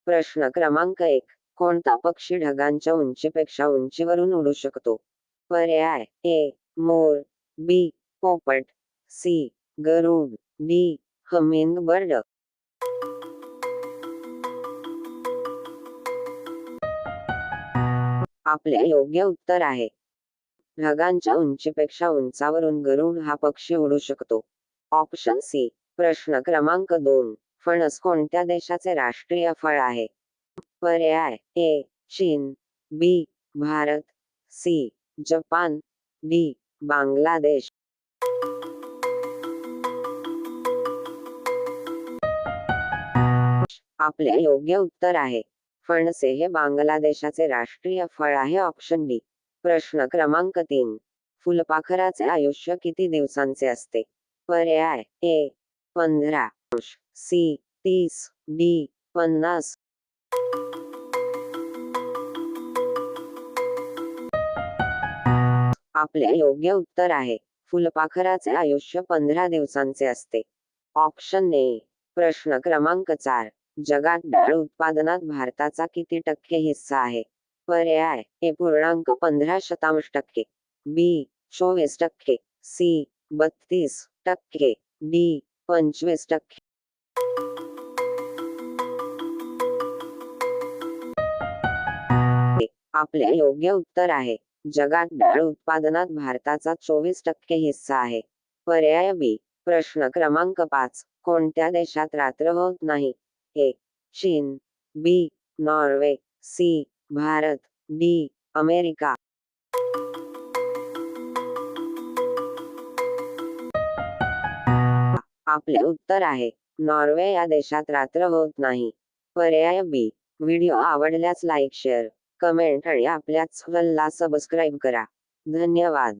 प्रश्न क्रमांक 1. कोणता पक्षी ढगांच्या उंचीपेक्षा उंचीवरून उडू शकतो? पर्याय: ए. मोर, बी. पोपट, सी. गरुड, डी. हमिंगबर्ड. आपले योग्य उत्तर आहे. ढगांच्या उंचीपेक्षा उंचावरून गरुड हा पक्षी उडू शकतो. Option C. प्रश्न क्रमांक 2. फणस कोणत्या देशाचे राष्ट्रीय फळ आहे? पर्याय: ए. चीन, B. Bharat, C. Japan, D. Bangladesh. आपले योग्य उत्तर आहे. फणसे हे बांगलादेशाचे राष्ट्रीय फळ आहे. Option D. प्रश्न क्रमांक 3. फुलपाखराचे आयुष्य किती दिवसांचे असते? पर्याय: ए. 15, सी. 30, डी. 50. आपले योग्य उत्तर आहे. फुलपाखराचे आयुष्य 15 दिवसांचे असते. Option A. प्रश्न क्रमांक 4. जगात डाळ उत्पादनात भारताचा किती टक्के हिस्सा आहे? पर्याय: ए. 15%, बी. 24%, सी. 32%, डी. 25%. आपले योग्य उत्तर आहे. जगात डाळ उत्पादनात भारताचा 24% हिस्सा आहे. पर्याय बी. प्रश्न क्रमांक 5. कोणत्या देशात रात्र होत नाही? ए. चीन, B. Norway, C. Bharat, D. America. आपले उत्तर आहे. नॉर्वे या देशात रात्र होत नाही. पर्याय बी. व्हिडिओ आवडल्यास लाईक, शेअर, कमेंट आणि आपल्या चॅनलला सबस्क्राईब करा. धन्यवाद.